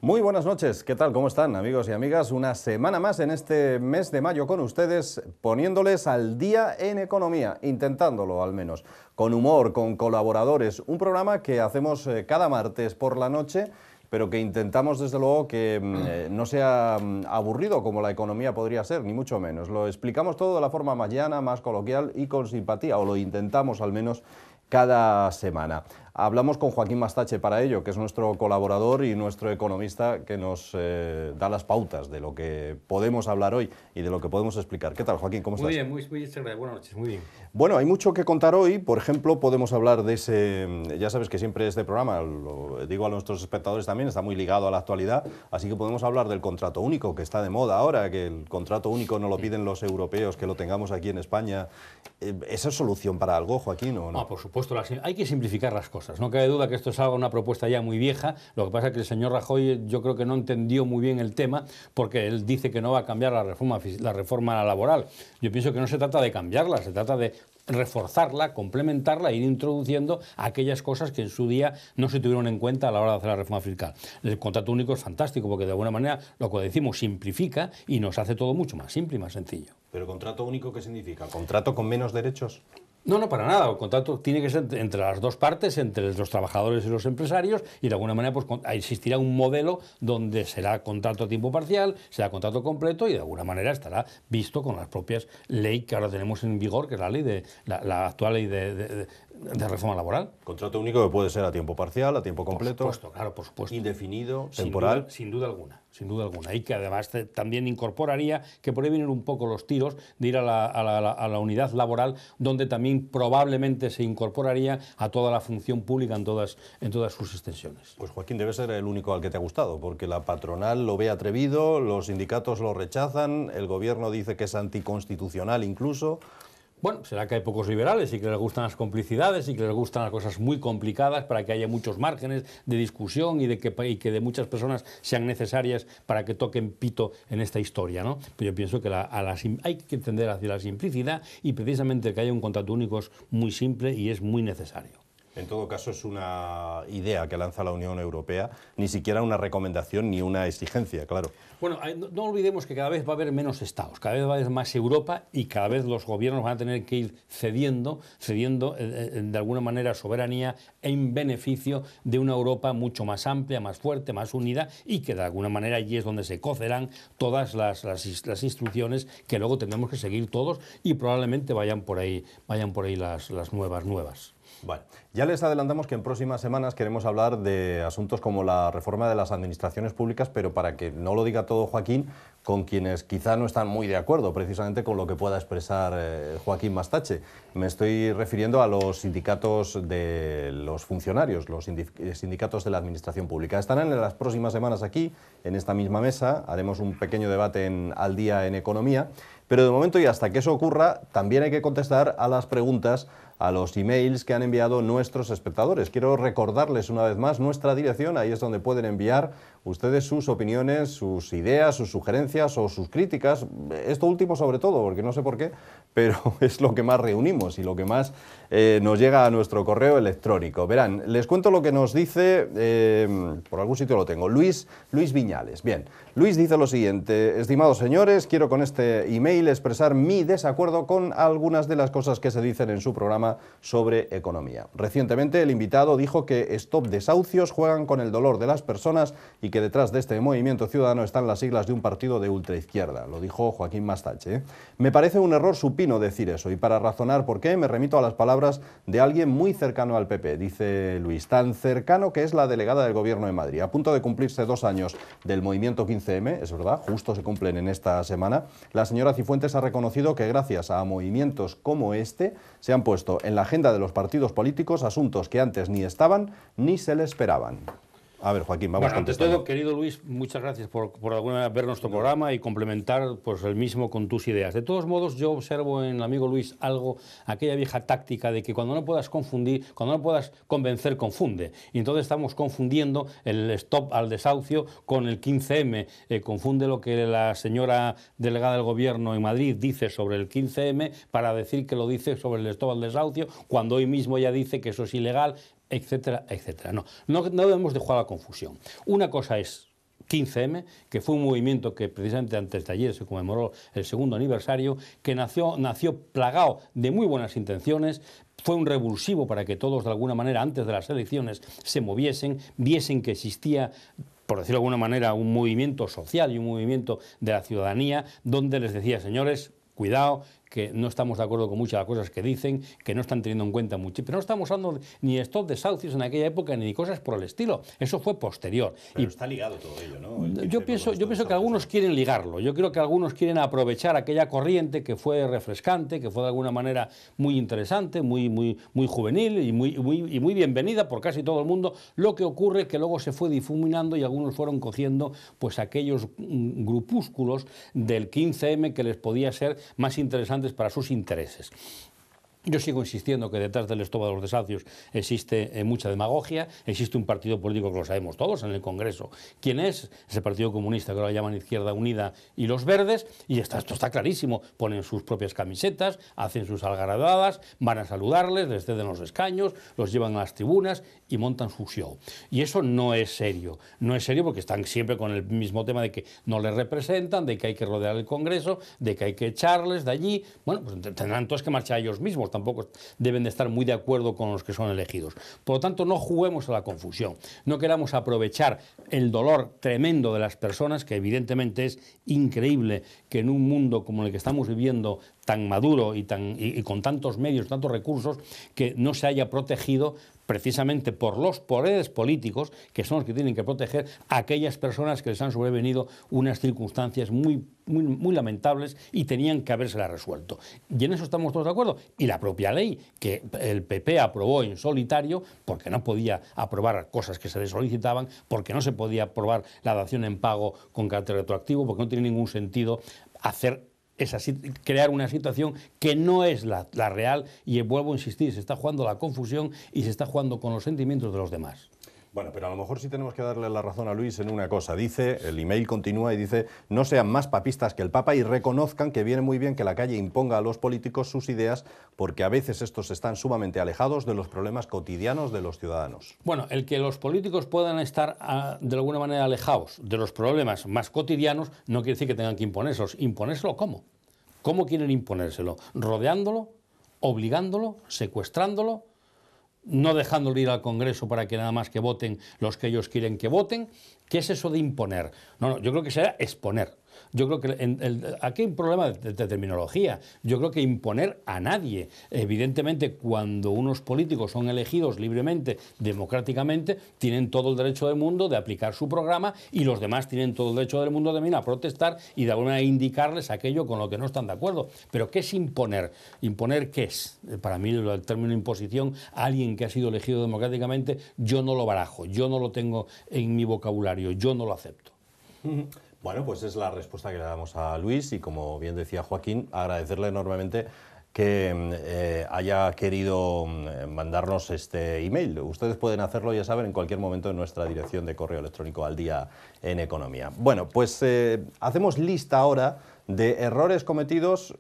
Muy buenas noches, ¿qué tal? ¿Cómo están, amigos y amigas? Una semana más en este mes de mayo con ustedes, poniéndoles al día en economía, intentándolo al menos, con humor, con colaboradores, un programa que hacemos cada martes por la noche, pero que intentamos desde luego que no sea aburrido como la economía podría ser, ni mucho menos. Lo explicamos todo de la forma más llana, más coloquial y con simpatía, o lo intentamos al menos cada semana. Hablamos con Joaquín Mastache para ello, que es nuestro colaborador y nuestro economista que nos da las pautas de lo que podemos hablar hoy y de lo que podemos explicar. ¿Qué tal, Joaquín? ¿Cómo estás? Muy bien, muy bien. Buenas noches, muy bien. Bueno, hay mucho que contar hoy. Por ejemplo, podemos hablar de ese... Ya sabes que siempre este programa, lo digo a nuestros espectadores también, está muy ligado a la actualidad, así que podemos hablar del contrato único, que está de moda ahora, que el contrato único no lo piden los europeos, que lo tengamos aquí en España. ¿Esa es solución para algo, Joaquín, o no? No, por supuesto, hay que simplificar las cosas. No cabe duda que esto es una propuesta ya muy vieja. Lo que pasa es que el señor Rajoy yo creo que no entendió muy bien el tema, porque él dice que no va a cambiar la reforma laboral. Yo pienso que no se trata de cambiarla, se trata de reforzarla, complementarla e ir introduciendo aquellas cosas que en su día no se tuvieron en cuenta a la hora de hacer la reforma fiscal. El contrato único es fantástico porque de alguna manera lo que decimos simplifica y nos hace todo mucho más simple y más sencillo. ¿Pero contrato único qué significa? ¿Contrato con menos derechos? No, no, para nada. El contrato tiene que ser entre las dos partes, entre los trabajadores y los empresarios, y de alguna manera pues, existirá un modelo donde será contrato a tiempo parcial, será contrato completo y de alguna manera estará visto con las propias leyes que ahora tenemos en vigor, que es la ley de la actual ley de reforma laboral. Contrato único que puede ser a tiempo parcial, a tiempo completo. Por supuesto, claro, por supuesto. Indefinido, temporal. Sin duda alguna. Y que además también incorporaría que por ahí vienen un poco los tiros de ir a la unidad laboral, donde también probablemente se incorporaría a toda la función pública en todas sus extensiones. Pues Joaquín, debe ser el único al que te ha gustado, porque la patronal lo ve atrevido, los sindicatos lo rechazan, el gobierno dice que es anticonstitucional incluso. Bueno, será que hay pocos liberales y que les gustan las complicidades y que les gustan las cosas muy complicadas para que haya muchos márgenes de discusión y que de muchas personas sean necesarias para que toquen pito en esta historia, ¿no? Pero yo pienso que hay que tender hacia la simplicidad y precisamente que haya un contrato único es muy simple y es muy necesario. En todo caso, es una idea que lanza la Unión Europea, ni siquiera una recomendación ni una exigencia, claro. Bueno, no olvidemos que cada vez va a haber menos estados, cada vez va a haber más Europa y cada vez los gobiernos van a tener que ir cediendo de alguna manera soberanía en beneficio de una Europa mucho más amplia, más fuerte, más unida y que de alguna manera allí es donde se cocerán todas las instrucciones que luego tendremos que seguir todos y probablemente vayan por ahí las nuevas. Vale. Ya les adelantamos que en próximas semanas queremos hablar de asuntos como la reforma de las administraciones públicas, pero para que no lo diga todo Joaquín, con quienes quizá no están muy de acuerdo precisamente con lo que pueda expresar Joaquín Mastache. Me estoy refiriendo a los sindicatos de los funcionarios, los sindicatos de la administración pública. Estarán en las próximas semanas aquí, en esta misma mesa, haremos un pequeño debate al día en economía, pero de momento y hasta que eso ocurra, también hay que contestar a las preguntas, a los emails que han enviado nuestros espectadores. Quiero recordarles una vez más nuestra dirección, ahí es donde pueden enviar ustedes sus opiniones, sus ideas, sus sugerencias o sus críticas, esto último sobre todo, porque no sé por qué, pero es lo que más reunimos y lo que más nos llega a nuestro correo electrónico. Verán, les cuento lo que nos dice, por algún sitio lo tengo, Luis Viñales. Bien, Luis dice lo siguiente: estimados señores, quiero con este email expresar mi desacuerdo con algunas de las cosas que se dicen en su programa sobre economía. Recientemente el invitado dijo que Stop Desahucios juegan con el dolor de las personas y que detrás de este movimiento ciudadano están las siglas de un partido de ultraizquierda. Lo dijo Joaquín Mastache. Me parece un error supino decir eso, y para razonar por qué me remito a las palabras de alguien muy cercano al PP, dice Luis, tan cercano que es la delegada del Gobierno de Madrid. A punto de cumplirse 2 años del movimiento 15M, es verdad, justo se cumplen en esta semana, la señora Cifuentes ha reconocido que gracias a movimientos como este se han puesto en la agenda de los partidos políticos asuntos que antes ni estaban ni se le esperaban. A ver, Joaquín, vamos contestando. Ante todo, querido Luis, muchas gracias por alguna vez ver nuestro programa y complementar pues, el mismo con tus ideas. De todos modos, yo observo en el amigo Luis aquella vieja táctica de que cuando no puedas confundir, cuando no puedas convencer, confunde. Y entonces estamos confundiendo el stop al desahucio con el 15M. Confunde lo que la señora delegada del Gobierno en Madrid dice sobre el 15M para decir que lo dice sobre el stop al desahucio, cuando hoy mismo ella dice que eso es ilegal, etcétera, etcétera. No debemos de jugar a la confusión. Una cosa es 15M, que fue un movimiento que precisamente antes de ayer se conmemoró el 2º aniversario, que nació plagado de muy buenas intenciones. Fue un revulsivo para que todos, de alguna manera, antes de las elecciones, se moviesen, viesen que existía, por decirlo de alguna manera, un movimiento social y un movimiento de la ciudadanía, donde les decía, señores, cuidado, que no estamos de acuerdo con muchas de las cosas que dicen, que no están teniendo en cuenta mucho. Pero no estamos hablando ni de stop desahucios en aquella época, ni de cosas por el estilo. Eso fue posterior. Pero está ligado todo ello, ¿no? Yo pienso que algunos quieren ligarlo. Yo creo que algunos quieren aprovechar aquella corriente que fue refrescante, que fue de alguna manera muy interesante, muy juvenil y muy bienvenida por casi todo el mundo. Lo que ocurre es que luego se fue difuminando y algunos fueron cogiendo pues aquellos grupúsculos del 15M que les podía ser más interesantes para sus intereses. Yo sigo insistiendo que detrás del stop de los desahucios existe mucha demagogia, existe un partido político que lo sabemos todos en el Congreso. ¿Quién es? Ese Partido Comunista que ahora llaman Izquierda Unida y los Verdes, y esto está clarísimo. Ponen sus propias camisetas, hacen sus algarabadas, van a saludarles, les ceden los escaños, los llevan a las tribunas y montan su show. Y eso no es serio. No es serio porque están siempre con el mismo tema de que no les representan, de que hay que rodear el Congreso, de que hay que echarles de allí. Bueno, pues tendrán todos que marchar ellos mismos. Tampoco deben de estar muy de acuerdo con los que son elegidos. Por lo tanto, no juguemos a la confusión. No queramos aprovechar el dolor tremendo de las personas, que evidentemente es increíble que en un mundo como el que estamos viviendo, tan maduro y con tantos medios, tantos recursos, que no se haya protegido precisamente por los poderes políticos, que son los que tienen que proteger a aquellas personas que les han sobrevenido unas circunstancias muy lamentables y tenían que habérselas resuelto. Y en eso estamos todos de acuerdo. Y la propia ley que el PP aprobó en solitario, porque no podía aprobar cosas que se le solicitaban, porque no se podía aprobar la dación en pago con carácter retroactivo, porque no tiene ningún sentido crear una situación que no es la real, y vuelvo a insistir, se está jugando la confusión y se está jugando con los sentimientos de los demás. Bueno, pero a lo mejor sí tenemos que darle la razón a Luis en una cosa. Dice, el email continúa y dice, no sean más papistas que el Papa y reconozcan que viene muy bien que la calle imponga a los políticos sus ideas, porque a veces estos están sumamente alejados de los problemas cotidianos de los ciudadanos. Bueno, el que los políticos puedan estar de alguna manera alejados de los problemas más cotidianos no quiere decir que tengan que imponérselos. ¿Imponérselo cómo? ¿Cómo quieren imponérselo? ¿Rodeándolo? ¿Obligándolo? ¿Secuestrándolo? ¿No dejándolo ir al Congreso para que nada más que voten los que ellos quieren que voten? ¿Qué es eso de imponer? No, yo creo que será exponer. Yo creo que aquí hay un problema de terminología. Yo creo que imponer a nadie. Evidentemente, cuando unos políticos son elegidos libremente, democráticamente, tienen todo el derecho del mundo de aplicar su programa, y los demás tienen todo el derecho del mundo de venir a protestar y de alguna manera indicarles aquello con lo que no están de acuerdo. Pero ¿qué es imponer? ¿Imponer qué es? Para mí el término imposición a alguien que ha sido elegido democráticamente, yo no lo barajo, yo no lo tengo en mi vocabulario, yo no lo acepto. Bueno, pues es la respuesta que le damos a Luis, y como bien decía Joaquín, agradecerle enormemente que haya querido mandarnos este email. Ustedes pueden hacerlo, ya saben, en cualquier momento en nuestra dirección de correo electrónico Al Día en Economía. Bueno, pues hacemos lista ahora de errores cometidos.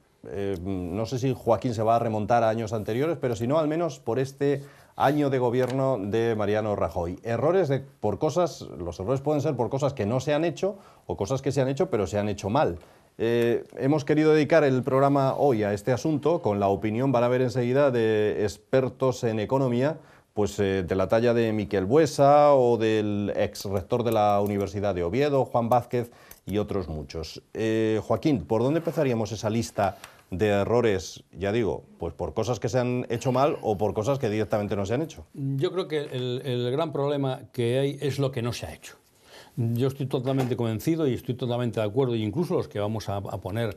No sé si Joaquín se va a remontar a años anteriores, pero si no, al menos por este año de gobierno de Mariano Rajoy. Los errores pueden ser por cosas que no se han hecho o cosas que se han hecho pero se han hecho mal. Hemos querido dedicar el programa hoy a este asunto con la opinión, van a ver enseguida, de expertos en economía, pues de la talla de Miquel Buesa o del ex rector de la Universidad de Oviedo, Juan Vázquez, y otros muchos. Joaquín, ¿por dónde empezaríamos esa lista de errores, ya digo, pues por cosas que se han hecho mal o por cosas que directamente no se han hecho? Yo creo que el gran problema que hay es lo que no se ha hecho. Yo estoy totalmente convencido y estoy totalmente de acuerdo, y incluso los que vamos a poner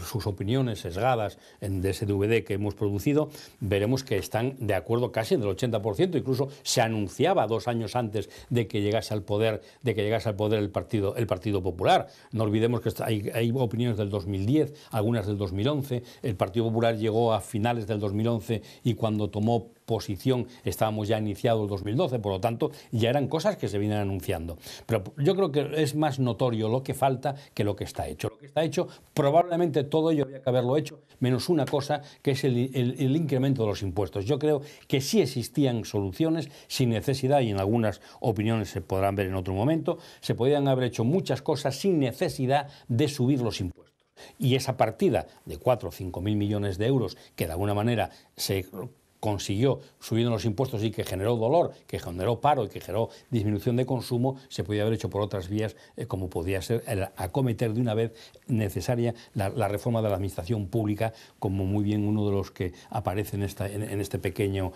sus opiniones sesgadas de ese DVD que hemos producido, veremos que están de acuerdo casi en el 80%, incluso se anunciaba 2 años antes de que llegase al poder, el Partido Popular. No olvidemos que hay opiniones del 2010, algunas del 2011, el Partido Popular llegó a finales del 2011 y cuando tomó posición estábamos ya iniciado el 2012, por lo tanto ya eran cosas que se vienen anunciando. Pero yo creo que es más notorio lo que falta que lo que está hecho. Lo que está hecho, probablemente todo ello había que haberlo hecho, menos una cosa, que es el incremento de los impuestos. Yo creo que sí existían soluciones sin necesidad, y en algunas opiniones se podrán ver en otro momento, se podían haber hecho muchas cosas sin necesidad de subir los impuestos. Y esa partida de 4 o 5 mil millones de euros, que de alguna manera se consiguió subiendo los impuestos y que generó dolor, que generó paro y que generó disminución de consumo, se podía haber hecho por otras vías, como podía ser el acometer de una vez necesaria la reforma de la administración pública, como muy bien uno de los que aparece en esta pequeña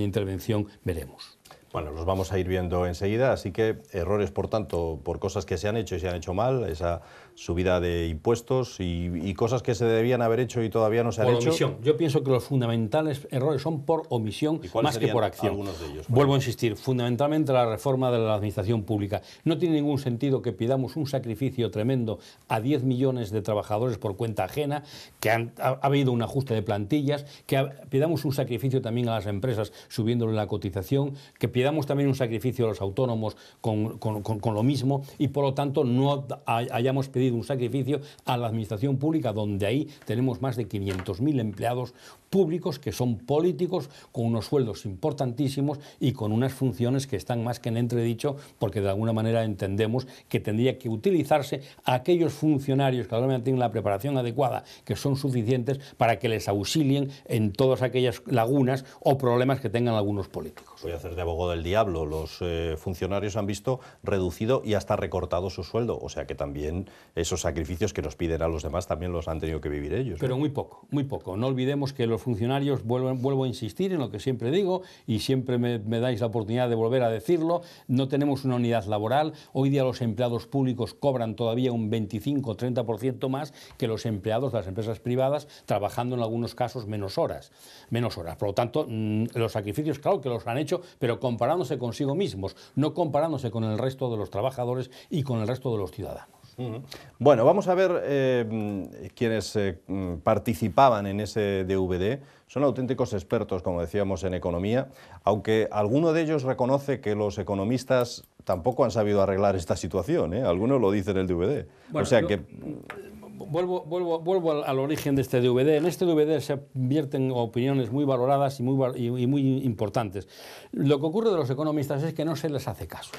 intervención veremos. Bueno, los vamos a ir viendo enseguida, así que errores, por tanto, por cosas que se han hecho y se han hecho mal, esa subida de impuestos y cosas que se debían haber hecho y todavía no se han hecho. Por omisión. Yo pienso que los fundamentales errores son por omisión más que por acción. Algunos de ellos? Vuelvo a insistir, fundamentalmente la reforma de la administración pública. No tiene ningún sentido que pidamos un sacrificio tremendo a 10 millones de trabajadores por cuenta ajena, que ha habido un ajuste de plantillas, que pidamos un sacrificio también a las empresas subiéndole la cotización, que pidamos también un sacrificio a los autónomos con lo mismo, y por lo tanto no hayamos pedido un sacrificio a la administración pública, donde ahí tenemos más de 500.000 empleados públicos que son políticos, con unos sueldos importantísimos y con unas funciones que están más que en entredicho, porque de alguna manera entendemos que tendría que utilizarse a aquellos funcionarios que ahora tienen la preparación adecuada, que son suficientes para que les auxilien en todas aquellas lagunas o problemas que tengan algunos políticos. Voy a hacer de abogado del diablo. Los funcionarios han visto reducido y hasta recortado su sueldo, o sea que también esos sacrificios que nos piden a los demás también los han tenido que vivir ellos, ¿no? Pero muy poco, muy poco. No olvidemos que los funcionarios, vuelvo a insistir en lo que siempre digo y siempre me dais la oportunidad de volver a decirlo, no tenemos una unidad laboral. Hoy día los empleados públicos cobran todavía un 25 o 30% más que los empleados de las empresas privadas, trabajando en algunos casos menos horas. Por lo tanto, los sacrificios, claro que los han hecho, pero comparándose consigo mismos, no comparándose con el resto de los trabajadores y con el resto de los ciudadanos. Bueno, vamos a ver quienes participaban en ese DVD. Son auténticos expertos, como decíamos, en economía, aunque alguno de ellos reconoce que los economistas tampoco han sabido arreglar esta situación, ¿eh? Algunos lo dicen en el DVD. Bueno, o sea que... Vuelvo al origen de este DVD. En este DVD se vierten opiniones muy valoradas y muy importantes. Lo que ocurre de los economistas es que no se les hace caso.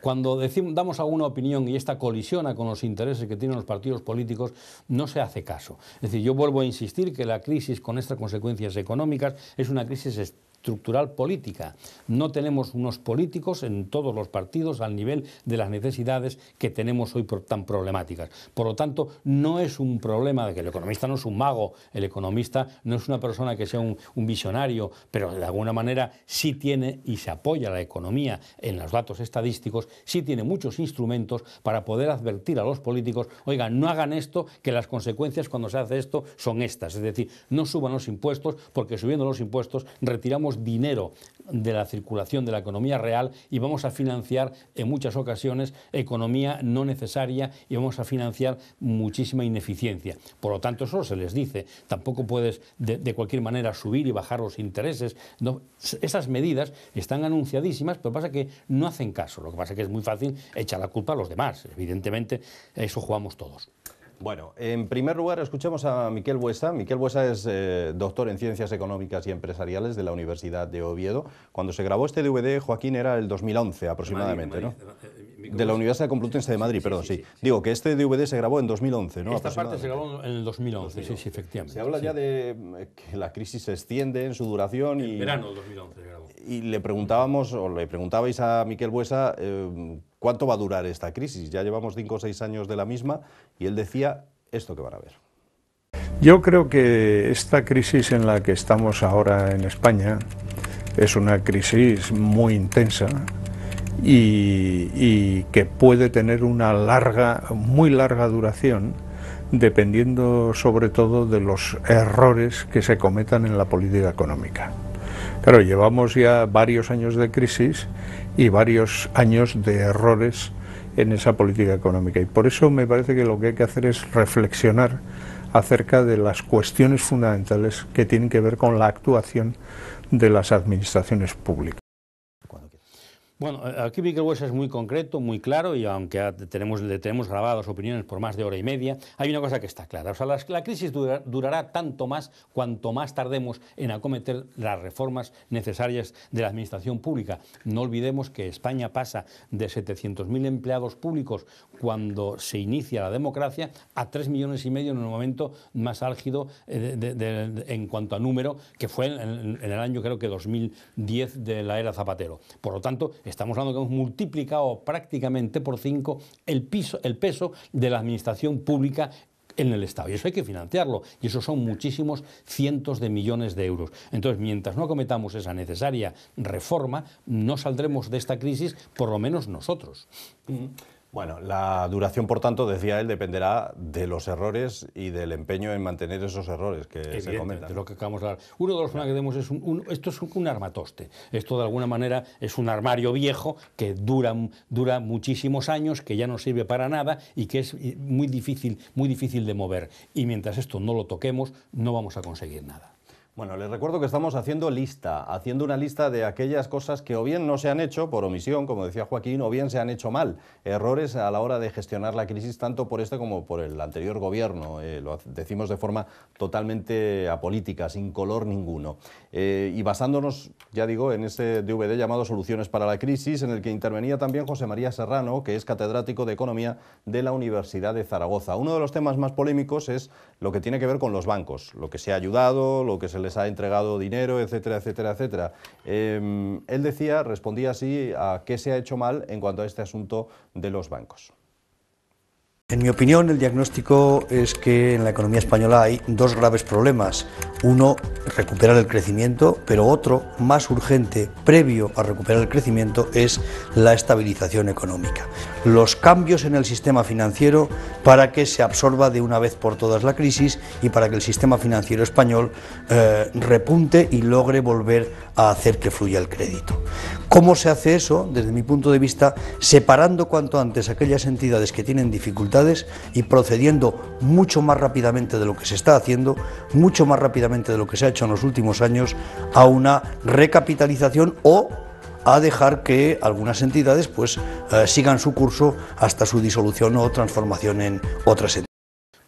Cuando damos alguna opinión y esta colisiona con los intereses que tienen los partidos políticos, no se hace caso. Es decir, yo vuelvo a insistir que la crisis con estas consecuencias económicas es una crisis estructural política. No tenemos unos políticos en todos los partidos al nivel de las necesidades que tenemos hoy tan problemáticas. Por lo tanto, no es un problema de que el economista no es un mago, el economista no es una persona que sea un visionario, pero de alguna manera sí tiene y se apoya la economía en los datos estadísticos, sí tiene muchos instrumentos para poder advertir a los políticos, oigan, no hagan esto, que las consecuencias cuando se hace esto son estas. Es decir, no suban los impuestos, porque subiendo los impuestos retiramos dinero de la circulación de la economía real y vamos a financiar en muchas ocasiones economía no necesaria y vamos a financiar muchísima ineficiencia. Por lo tanto, eso se les dice. Tampoco puedes de cualquier manera subir y bajar los intereses. No, esas medidas están anunciadísimas, pero pasa que no hacen caso. Lo que pasa es que es muy fácil echar la culpa a los demás. Evidentemente, eso jugamos todos. Bueno, en primer lugar escuchemos a Miquel Buesa. Miquel Buesa es doctor en Ciencias Económicas y Empresariales de la Universidad de Oviedo. Cuando se grabó este DVD, Joaquín, era el 2011 aproximadamente, ¿no? De la Universidad Complutense de Madrid, perdón, sí. Digo que este DVD se grabó en 2011, ¿no? Esta parte se grabó en el 2011, sí, efectivamente. Se habla ya de que la crisis se extiende en su duración y... En verano del 2011 se grabó. Y le preguntabais a Miquel Buesa cuánto va a durar esta crisis. Ya llevamos 5 o 6 años de la misma y él decía esto que van a ver. Yo creo que esta crisis en la que estamos ahora en España es una crisis muy intensa y que puede tener una muy larga duración, dependiendo sobre todo de los errores que se cometan en la política económica. Claro, llevamos ya varios años de crisis y varios años de errores en esa política económica, y por eso me parece que lo que hay que hacer es reflexionar acerca de las cuestiones fundamentales que tienen que ver con la actuación de las administraciones públicas. Bueno, aquí Miquel Buesa es muy concreto, muy claro, y aunque le tenemos grabadas opiniones por más de hora y media, hay una cosa que está clara. O sea, la crisis durará tanto más cuanto más tardemos en acometer las reformas necesarias de la administración pública. No olvidemos que España pasa de 700.000 empleados públicos cuando se inicia la democracia a 3,5 millones en el momento más álgido en cuanto a número, que fue en el año, creo que 2010, de la era Zapatero. Por lo tanto, estamos hablando que hemos multiplicado prácticamente por 5 el peso de la administración pública en el Estado. Y eso hay que financiarlo. Y eso son muchísimos cientos de millones de euros. Entonces, mientras no acometamos esa necesaria reforma, no saldremos de esta crisis, por lo menos nosotros. Bueno, la duración, por tanto, decía él, dependerá de los errores y del empeño en mantener esos errores que se comentan. De lo que acabamos de hablar. Uno de los problemas que tenemos es esto es un armatoste. Esto, de alguna manera, es un armario viejo que dura muchísimos años, que ya no sirve para nada y que es muy difícil de mover. Y mientras esto no lo toquemos, no vamos a conseguir nada. Bueno, les recuerdo que estamos haciendo una lista de aquellas cosas que o bien no se han hecho por omisión, como decía Joaquín, o bien se han hecho mal. Errores a la hora de gestionar la crisis, tanto por este como por el anterior gobierno. Lo decimos de forma totalmente apolítica, sin color ninguno. Y basándonos, ya digo, en este DVD llamado Soluciones para la Crisis, en el que intervenía también José María Serrano, que es catedrático de Economía de la Universidad de Zaragoza. Uno de los temas más polémicos es lo que tiene que ver con los bancos, lo que se ha ayudado, lo que se les ha entregado dinero, etcétera, etcétera, etcétera. Él respondía así a qué se ha hecho mal en cuanto a este asunto de los bancos. En mi opinión, el diagnóstico es que en la economía española hay dos graves problemas. Uno, recuperar el crecimiento, pero otro, más urgente, previo a recuperar el crecimiento, es la estabilización económica. Los cambios en el sistema financiero para que se absorba de una vez por todas la crisis y para que el sistema financiero español repunte y logre volver a hacer que fluya el crédito. ¿Cómo se hace eso? Desde mi punto de vista, separando cuanto antes aquellas entidades que tienen dificultades y procediendo mucho más rápidamente de lo que se está haciendo, mucho más rápidamente de lo que se ha hecho en los últimos años, a una recapitalización o a dejar que algunas entidades sigan su curso hasta su disolución o transformación en otras entidades.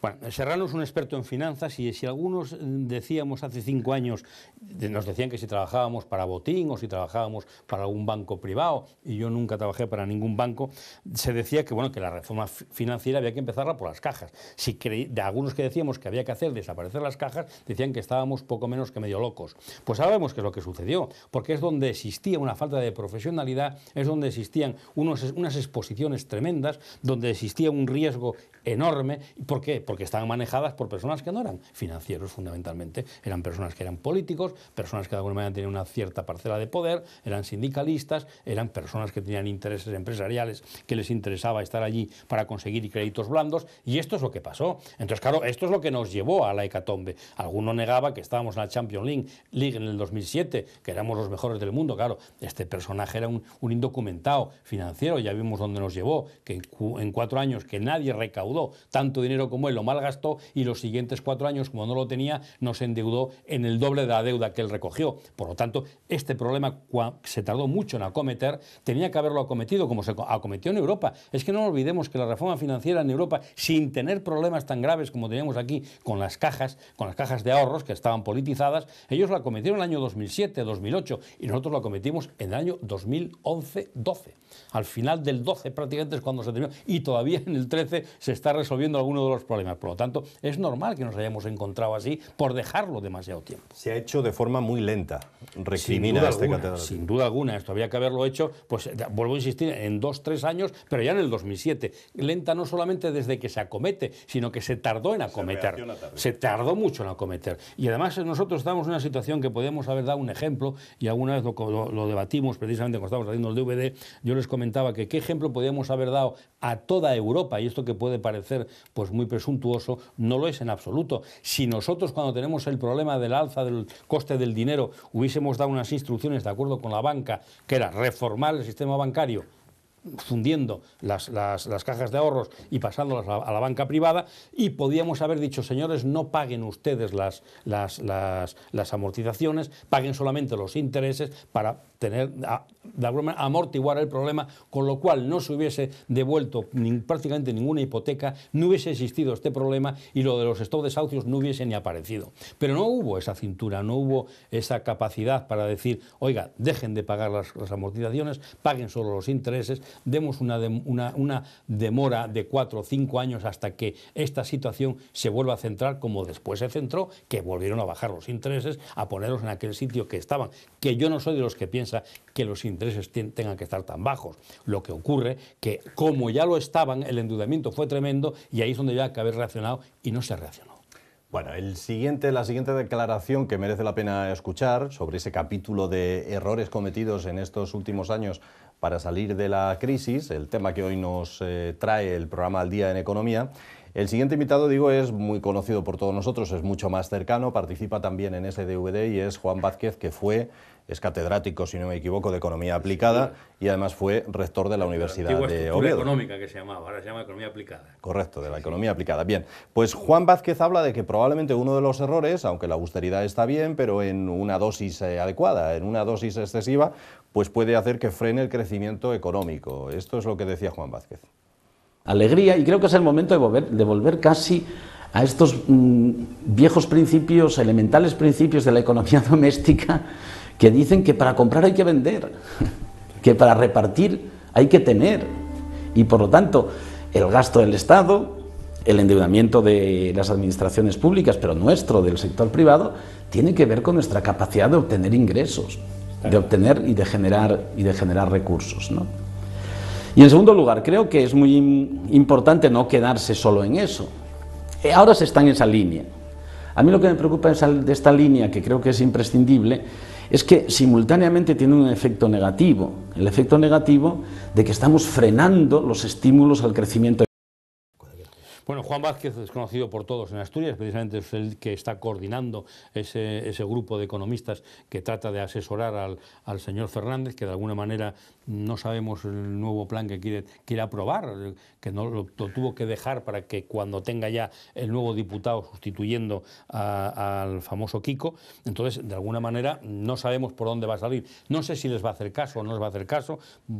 Bueno, Serrano es un experto en finanzas y si algunos decíamos hace 5 años, nos decían que si trabajábamos para Botín o si trabajábamos para algún banco privado, y yo nunca trabajé para ningún banco, se decía que, bueno, que la reforma financiera había que empezarla por las cajas. De algunos que decíamos que había que hacer desaparecer las cajas, decían que estábamos poco menos que medio locos. Pues ahora vemos que es lo que sucedió, porque es donde existía una falta de profesionalidad, es donde existían unas exposiciones tremendas, donde existía un riesgo enorme. ¿Por qué? Porque estaban manejadas por personas que no eran financieros fundamentalmente, eran personas que eran políticos, personas que de alguna manera tenían una cierta parcela de poder, eran sindicalistas, eran personas que tenían intereses empresariales que les interesaba estar allí para conseguir créditos blandos, y esto es lo que pasó. Entonces, claro, esto es lo que nos llevó a la hecatombe. Alguno negaba que estábamos en la Champions League en el 2007, que éramos los mejores del mundo. Claro, este personaje era un indocumentado financiero, ya vimos dónde nos llevó, que en 4 años que nadie recaudó tanto dinero como él, lo malgastó, y los siguientes 4 años, como no lo tenía, nos endeudó en el doble de la deuda que él recogió. Por lo tanto, este problema se tardó mucho en acometer, tenía que haberlo acometido como se acometió en Europa. Es que no olvidemos que la reforma financiera en Europa, sin tener problemas tan graves como teníamos aquí con las cajas de ahorros que estaban politizadas, ellos la acometieron en el año 2007, 2008, y nosotros la acometimos en el año 2011-12. Al final del 12 prácticamente es cuando se terminó, y todavía en el 13 se está resolviendo alguno de los problemas. Por lo tanto, es normal que nos hayamos encontrado así por dejarlo demasiado tiempo. Se ha hecho de forma muy lenta, recrimina este catedrático. Sin duda alguna, esto había que haberlo hecho, pues vuelvo a insistir, en 2-3 años, pero ya en el 2007. Lenta no solamente desde que se acomete, sino que se tardó en acometer. Se tardó mucho en acometer. Y además nosotros estamos en una situación que podemos haber dado un ejemplo, y alguna vez lo debatimos precisamente cuando estábamos haciendo el DVD. Yo les comentaba que qué ejemplo podíamos haber dado a toda Europa, y esto que puede parecer pues muy presuntuoso, no lo es en absoluto. Si nosotros, cuando tenemos el problema del alza del coste del dinero, hubiésemos dado unas instrucciones de acuerdo con la banca, que era reformar el sistema bancario, fundiendo las cajas de ahorros y pasándolas a la banca privada, y podíamos haber dicho, señores, no paguen ustedes las amortizaciones, paguen solamente los intereses para tener, de alguna manera, amortiguar el problema, con lo cual no se hubiese devuelto prácticamente ninguna hipoteca, no hubiese existido este problema y lo de los stop desahucios no hubiese ni aparecido. Pero no hubo esa cintura, no hubo esa capacidad para decir, oiga, dejen de pagar las amortizaciones, paguen solo los intereses, demos una demora de 4 o 5 años hasta que esta situación se vuelva a centrar como después se centró, que volvieron a bajar los intereses, a ponerlos en aquel sitio que estaban, que yo no soy de los que piensa que los intereses tengan que estar tan bajos. Lo que ocurre que, como ya lo estaban, el endeudamiento fue tremendo y ahí es donde ya que haber reaccionado y no se reaccionó. Bueno, la siguiente declaración que merece la pena escuchar sobre ese capítulo de errores cometidos en estos últimos años para salir de la crisis, el tema que hoy nos trae el programa Al Día en Economía. El siguiente invitado, digo, es muy conocido por todos nosotros, es mucho más cercano, participa también en ese DVD y es Juan Vázquez, que es catedrático, si no me equivoco, de Economía Aplicada y además fue rector de la Universidad de Oviedo. Económica que se llamaba, ahora se llama Economía Aplicada. Correcto, de la Economía Aplicada. Bien, pues Juan Vázquez habla de que probablemente uno de los errores, aunque la austeridad está bien, pero en una dosis adecuada, en una dosis excesiva, pues puede hacer que frene el crecimiento económico. Esto es lo que decía Juan Vázquez. Alegría, y creo que es el momento de volver casi a estos viejos principios, elementales principios de la economía doméstica, que dicen que para comprar hay que vender, que para repartir hay que tener, y por lo tanto el gasto del Estado, el endeudamiento de las administraciones públicas, pero nuestro, del sector privado, tiene que ver con nuestra capacidad de obtener ingresos, de obtener y de generar recursos, ¿no? Y en segundo lugar, creo que es muy importante no quedarse solo en eso. Ahora se está en esa línea. A mí lo que me preocupa de esta línea, que creo que es imprescindible, es que simultáneamente tiene un efecto negativo. El efecto negativo de que estamos frenando los estímulos al crecimiento. Bueno, Juan Vázquez es conocido por todos en Asturias, precisamente es el que está coordinando ese grupo de economistas que trata de asesorar al señor Fernández, que de alguna manera no sabemos el nuevo plan que quiere aprobar, que no lo tuvo que dejar para que cuando tenga ya el nuevo diputado sustituyendo al famoso Kiko. Entonces, de alguna manera, no sabemos por dónde va a salir. No sé si les va a hacer caso o no les va a hacer caso,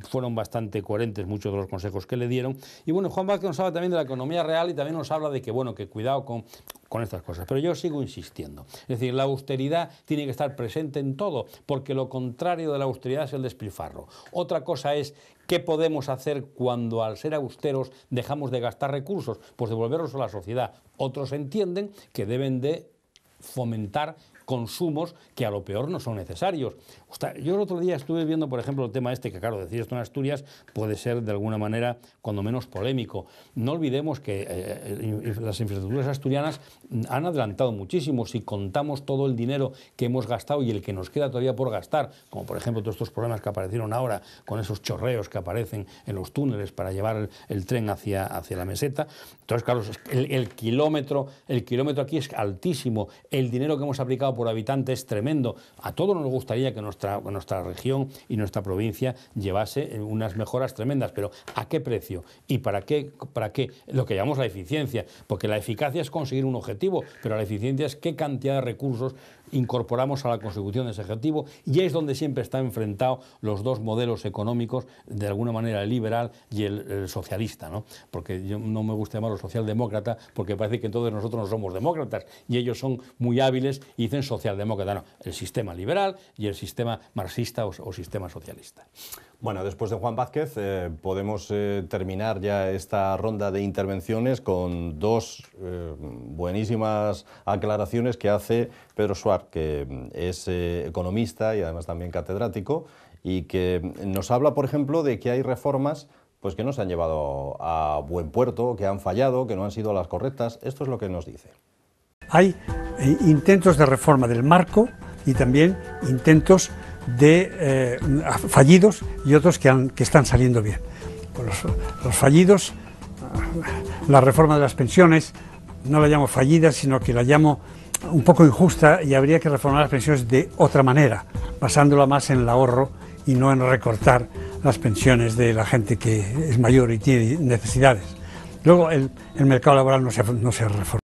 fueron bastante coherentes muchos de los consejos que le dieron. Y bueno, Juan Vázquez nos habla también de la economía real y también nos habla de que, bueno, que cuidado con estas cosas. Pero yo sigo insistiendo. Es decir, la austeridad tiene que estar presente en todo, porque lo contrario de la austeridad es el despilfarro. Otra cosa es qué podemos hacer cuando, al ser austeros, dejamos de gastar recursos, pues devolverlos a la sociedad. Otros entienden que deben de fomentar consumos que a lo peor no son necesarios. Yo el otro día estuve viendo, por ejemplo, el tema este, que claro, decir esto en Asturias puede ser de alguna manera cuando menos polémico. No olvidemos que las infraestructuras asturianas han adelantado muchísimo. Si contamos todo el dinero que hemos gastado y el que nos queda todavía por gastar, como por ejemplo todos estos problemas que aparecieron ahora con esos chorreos que aparecen en los túneles para llevar el tren hacia la meseta. Entonces, claro, el kilómetro aquí es altísimo. El dinero que hemos aplicado por habitante es tremendo. A todos nos gustaría que nuestra región y nuestra provincia llevase unas mejoras tremendas, pero ¿a qué precio? ¿Y para qué? Lo que llamamos la eficiencia, porque la eficacia es conseguir un objetivo, pero la eficiencia es qué cantidad de recursos incorporamos a la consecución de ese objetivo, y es donde siempre están enfrentados los dos modelos económicos, de alguna manera el liberal y el socialista, ¿no? Porque yo no me gusta llamarlo socialdemócrata, porque parece que entonces nosotros no somos demócratas y ellos son muy hábiles y dicen socialdemócrata. No, el sistema liberal y el sistema marxista o sistema socialista. Bueno, después de Juan Vázquez podemos terminar ya esta ronda de intervenciones con dos buenísimas aclaraciones que hace Pedro Suárez, que es economista y además también catedrático, y que nos habla, por ejemplo, de que hay reformas pues que no se han llevado a buen puerto, que han fallado, que no han sido las correctas. Esto es lo que nos dice. Hay intentos de reforma del marco y también intentos de fallidos y otros que están saliendo bien. Los fallidos, la reforma de las pensiones, no la llamo fallida, sino que la llamo un poco injusta, y habría que reformar las pensiones de otra manera, basándola más en el ahorro y no en recortar las pensiones de la gente que es mayor y tiene necesidades. Luego el mercado laboral no se reforma.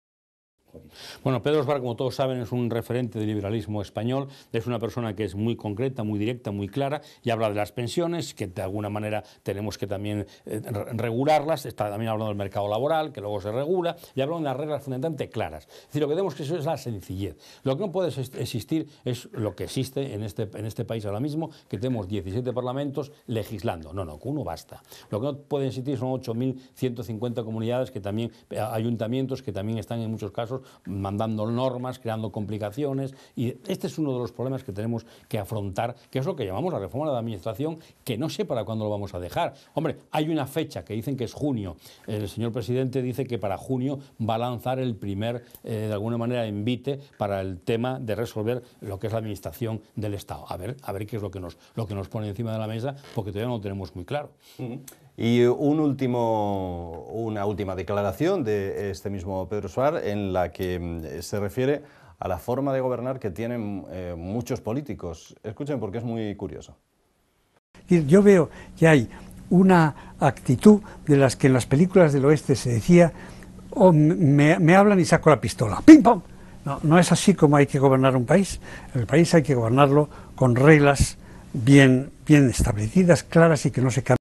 Bueno, Pedro Esbar, como todos saben, es un referente del liberalismo español, es una persona que es muy concreta, muy directa, muy clara, y habla de las pensiones, que de alguna manera tenemos que también regularlas, está también hablando del mercado laboral, que luego se regula, y habla de unas reglas fundamentalmente claras. Es decir, lo que tenemos que eso es la sencillez. Lo que no puede existir es lo que existe en este país ahora mismo, que tenemos 17 parlamentos legislando. No, con uno basta. Lo que no puede existir son 8.150 comunidades, que también, ayuntamientos que también están en muchos casos mandando normas, creando complicaciones, y este es uno de los problemas que tenemos que afrontar, que es lo que llamamos la reforma de la administración, que no sé para cuándo lo vamos a dejar. Hombre, hay una fecha que dicen que es junio. El señor presidente dice que para junio va a lanzar el primer, de alguna manera, envite para el tema de resolver lo que es la administración del Estado. A ver qué es lo que nos pone encima de la mesa, porque todavía no lo tenemos muy claro. Y una última declaración de este mismo Pedro Esbar, en la que se refiere a la forma de gobernar que tienen muchos políticos. Escuchen, porque es muy curioso. Yo veo que hay una actitud de las que en las películas del oeste se decía: oh, me hablan y saco la pistola, ¡pim, pam! No es así como hay que gobernar un país. El país hay que gobernarlo con reglas bien establecidas, claras y que no se cambien.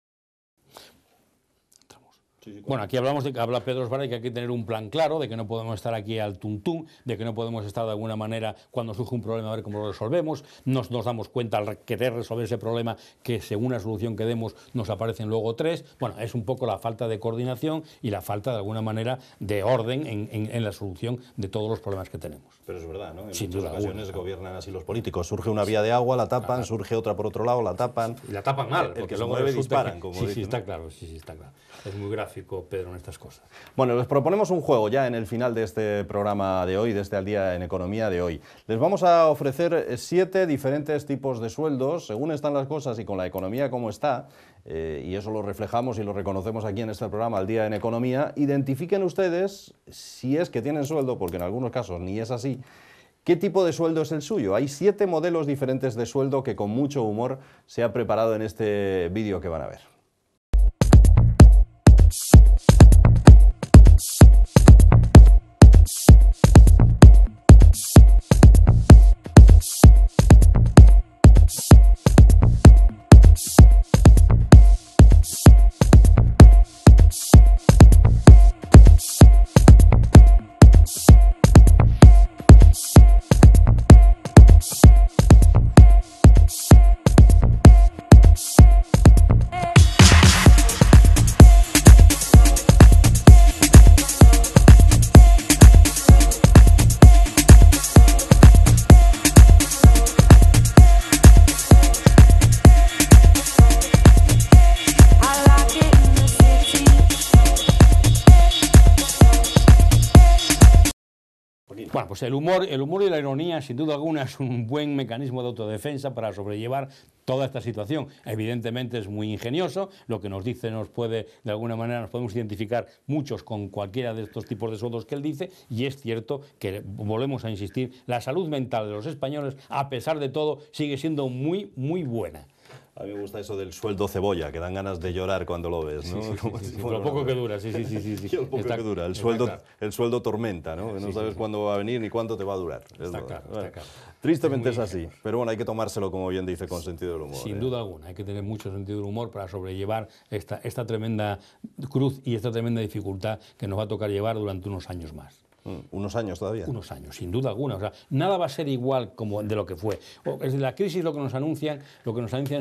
Bueno, aquí hablamos de que habla Pedro Esbar, de que hay que tener un plan claro, de que no podemos estar aquí al tuntún, de que no podemos estar de alguna manera cuando surge un problema a ver cómo lo resolvemos. Nos damos cuenta al querer resolver ese problema que según la solución que demos nos aparecen luego 3. Bueno, es un poco la falta de coordinación y la falta de alguna manera de orden en la solución de todos los problemas que tenemos. Pero es verdad, ¿no? En Sin muchas duda ocasiones gobiernan así los políticos. Surge una vía de agua, la tapan, surge otra por otro lado, la tapan. Y la tapan mal, el que se luego mueve resulta disparan, que, como sí, dicen, está ¿no? claro, sí, está claro. Es muy gráfico, Pedro, en estas cosas. Bueno, les proponemos un juego ya en el final de este programa de hoy, de este Al Día en Economía de hoy. Les vamos a ofrecer 7 diferentes tipos de sueldos, según están las cosas y con la economía como está, y eso lo reflejamos y lo reconocemos aquí en este programa Al Día en Economía. Identifiquen ustedes, si es que tienen sueldo, porque en algunos casos ni es así, ¿qué tipo de sueldo es el suyo? Hay 7 modelos diferentes de sueldo que con mucho humor se ha preparado en este vídeo que van a ver. Bueno, pues el humor y la ironía, sin duda alguna, es un buen mecanismo de autodefensa para sobrellevar toda esta situación. Evidentemente es muy ingenioso, lo que nos dice nos puede, de alguna manera, nos podemos identificar muchos con cualquiera de estos tipos de sueldos que él dice, y es cierto que, volvemos a insistir, la salud mental de los españoles, a pesar de todo, sigue siendo muy, muy buena. A mí me gusta eso del sueldo cebolla, que dan ganas de llorar cuando lo ves, ¿no? Sí, lo poco que dura, sí. Y lo poco que dura, el sueldo tormenta, ¿no? Que no sabes cuándo va a venir ni cuánto te va a durar. Está claro. Tristemente es así, pero bueno, hay que tomárselo, como bien dice, con sentido del humor. Sin duda alguna, hay que tener mucho sentido del humor para sobrellevar esta tremenda cruz y esta tremenda dificultad que nos va a tocar llevar durante unos años más. ¿Unos años todavía? Unos años, sin duda alguna. O sea, nada va a ser igual como de lo que fue. Desde la crisis lo que nos anuncian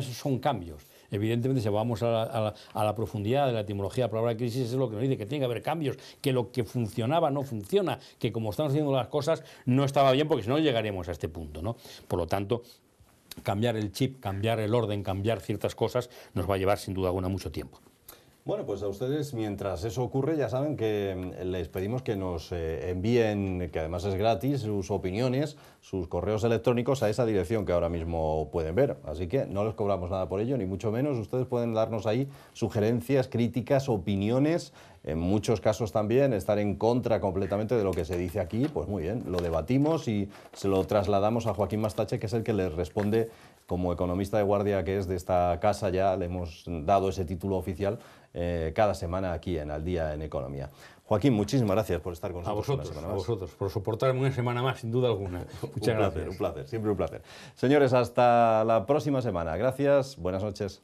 son cambios. Evidentemente, si vamos a la profundidad de la etimología de la palabra crisis, es lo que nos dice, que tiene que haber cambios, que lo que funcionaba no funciona, que como estamos haciendo las cosas no estaba bien, porque si no llegaríamos a este punto, ¿no? Por lo tanto, cambiar el chip, cambiar el orden, cambiar ciertas cosas, nos va a llevar sin duda alguna mucho tiempo. Bueno, pues a ustedes, mientras eso ocurre, ya saben que les pedimos que nos envíen, que además es gratis, sus opiniones, sus correos electrónicos a esa dirección que ahora mismo pueden ver. Así que no les cobramos nada por ello, ni mucho menos. Ustedes pueden darnos ahí sugerencias, críticas, opiniones, en muchos casos también estar en contra completamente de lo que se dice aquí. Pues muy bien, lo debatimos y se lo trasladamos a Joaquín Mastache, que es el que les responde como economista de guardia que es de esta casa, ya le hemos dado ese título oficial cada semana aquí en Al Día en Economía. Joaquín, muchísimas gracias por estar con nosotros una semana más. A vosotros, por soportarme una semana más, sin duda alguna. Muchas gracias. Un placer, siempre un placer. Señores, hasta la próxima semana. Gracias, buenas noches.